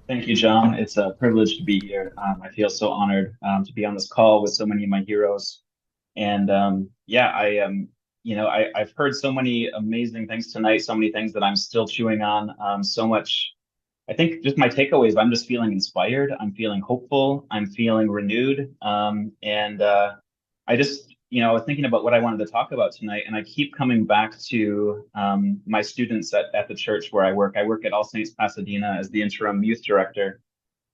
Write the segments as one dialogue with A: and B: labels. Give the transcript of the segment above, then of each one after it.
A: Thank you, John. It's a privilege to be here. I feel so honored to be on this call with so many of my heroes. And yeah, I've heard so many amazing things tonight, so many things that I'm still chewing on. So much. I think just my takeaways, I'm just feeling inspired. I'm feeling hopeful. I'm feeling renewed. And I just, I was thinking about what I wanted to talk about tonight, and I keep coming back to my students at the church where I work. I work at All Saints Pasadena as the Interim Youth Director.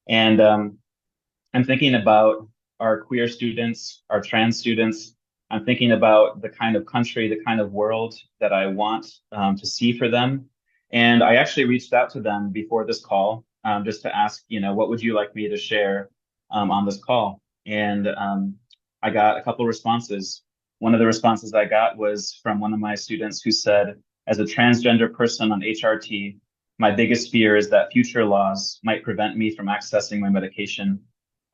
A: And I'm thinking about our queer students, our trans students. I'm thinking about the kind of country, the kind of world that I want to see for them. And I actually reached out to them before this call just to ask, what would you like me to share on this call? And I got a couple responses. One of the responses I got was from one of my students who said, as a transgender person on HRT, my biggest fear is that future laws might prevent me from accessing my medication.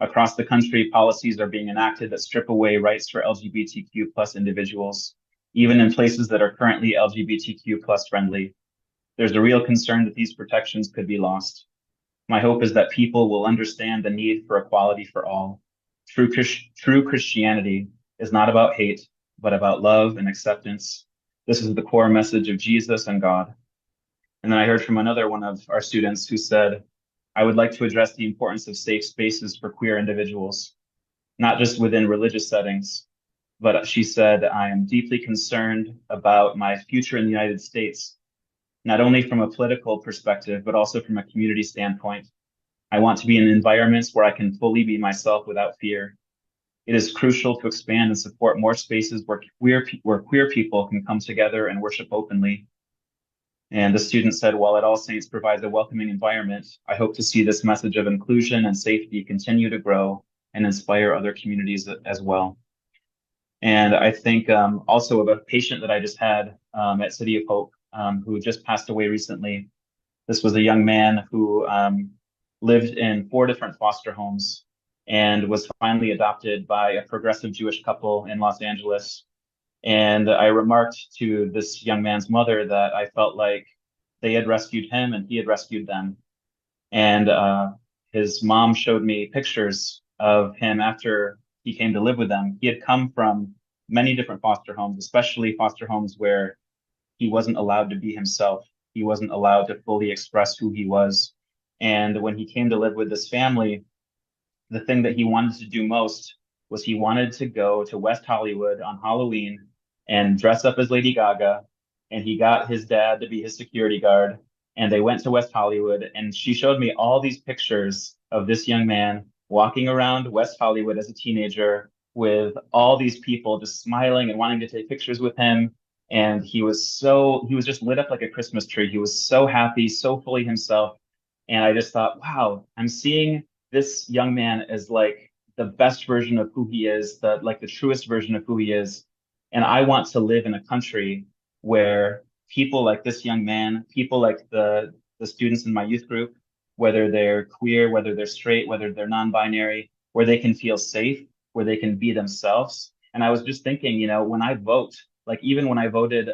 A: Across the country, policies are being enacted that strip away rights for LGBTQ plus individuals, even in places that are currently LGBTQ plus friendly. There's a real concern that these protections could be lost. My hope is that people will understand the need for equality for all. True Christianity is not about hate, but about love and acceptance. This is the core message of Jesus and God. And then I heard from another one of our students who said, I would like to address the importance of safe spaces for queer individuals, not just within religious settings, but she said, I am deeply concerned about my future in the United States, not only from a political perspective, but also from a community standpoint. I want to be in environments where I can fully be myself without fear. It is crucial to expand and support more spaces where queer people can come together and worship openly. And the student said, while at All Saints provides a welcoming environment, I hope to see this message of inclusion and safety continue to grow and inspire other communities as well. And I think also of a patient that I just had at City of Hope who just passed away recently. This was a young man who lived in 4 different foster homes and was finally adopted by a progressive Jewish couple in Los Angeles. And I remarked to this young man's mother that I felt like they had rescued him and he had rescued them. And his mom showed me pictures of him after he came to live with them. He had come from many different foster homes, especially foster homes where he wasn't allowed to be himself. He wasn't allowed to fully express who he was. And when he came to live with this family, the thing that he wanted to do most was he wanted to go to West Hollywood on Halloween and dress up as Lady Gaga. And he got his dad to be his security guard. And they went to West Hollywood. And she showed me all these pictures of this young man walking around West Hollywood as a teenager with all these people just smiling and wanting to take pictures with him. And he was just lit up like a Christmas tree. He was so happy, so fully himself. And I just thought, wow, I'm seeing this young man as like the best version of who he is, the truest version of who he is. And I want to live in a country where people like this young man, people like the students in my youth group, whether they're queer, whether they're straight, whether they're non-binary, where they can feel safe, where they can be themselves. And I was just thinking, when I vote, like even when I voted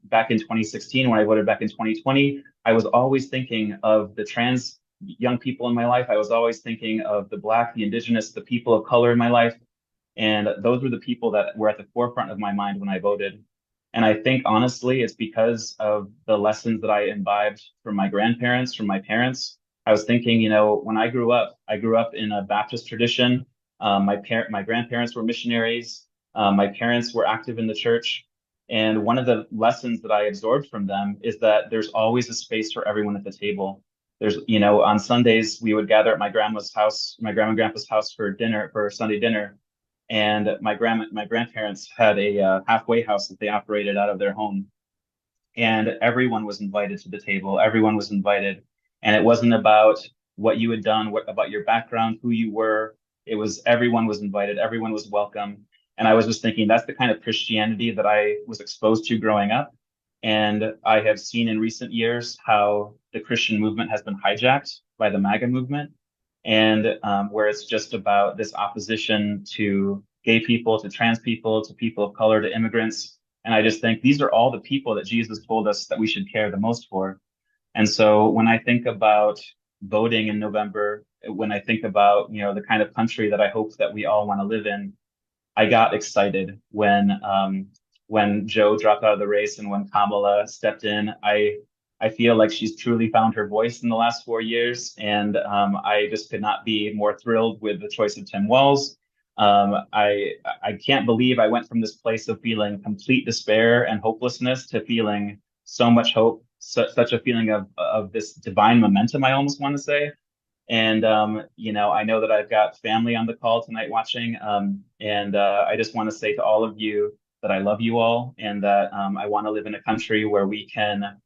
A: back in 2016, when I voted back in 2020, I was always thinking of the trans young people in my life. I was always thinking of the Black, the Indigenous, the people of color in my life. And those were the people that were at the forefront of my mind when I voted. And I think honestly, it's because of the lessons that I imbibed from my grandparents, from my parents. I was thinking, when I grew up in a Baptist tradition. My grandparents were missionaries. My parents were active in the church. And one of the lessons that I absorbed from them is that there's always a space for everyone at the table. On Sundays, we would gather at my grandma's house, my grandma and grandpa's house for dinner, for Sunday dinner. And my grandparents had a halfway house that they operated out of their home. And everyone was invited to the table. Everyone was invited. And it wasn't about what you had done, what about your background, who you were. It was everyone was invited. Everyone was welcome. And I was just thinking that's the kind of Christianity that I was exposed to growing up. And I have seen in recent years how the Christian movement has been hijacked by the MAGA movement, and where it's just about this opposition to gay people, to trans people, to people of color, to immigrants. And I just think these are all the people that Jesus told us that we should care the most for. And so when I think about voting in November, when I think about, the kind of country that I hope that we all want to live in, I got excited when Joe dropped out of the race and when Kamala stepped in. I feel like she's truly found her voice in the last 4 years, and I just could not be more thrilled with the choice of Tim Walz. I can't believe I went from this place of feeling complete despair and hopelessness to feeling so much hope, such a feeling of this divine momentum, I almost want to say. And I know that I've got family on the call tonight watching, and I just want to say to all of you that I love you all, and that I want to live in a country where we can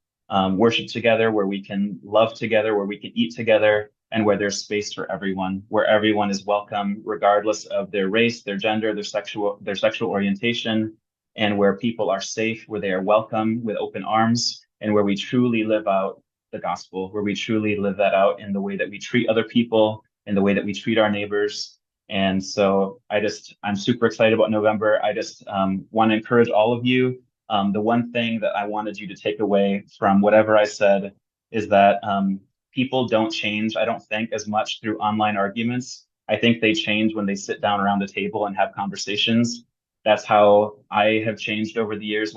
A: worship together, where we can love together, where we can eat together, and where there's space for everyone, where everyone is welcome, regardless of their race, their gender, their sexual orientation, and where people are safe, where they are welcome with open arms, and where we truly live out the gospel, where we truly live that out in the way that we treat other people, in the way that we treat our neighbors. And so I'm super excited about November. I just want to encourage all of you. The one thing that I wanted you to take away from whatever I said is that people don't change, I don't think, as much through online arguments. I think they change when they sit down around a table and have conversations. That's how I have changed over the years when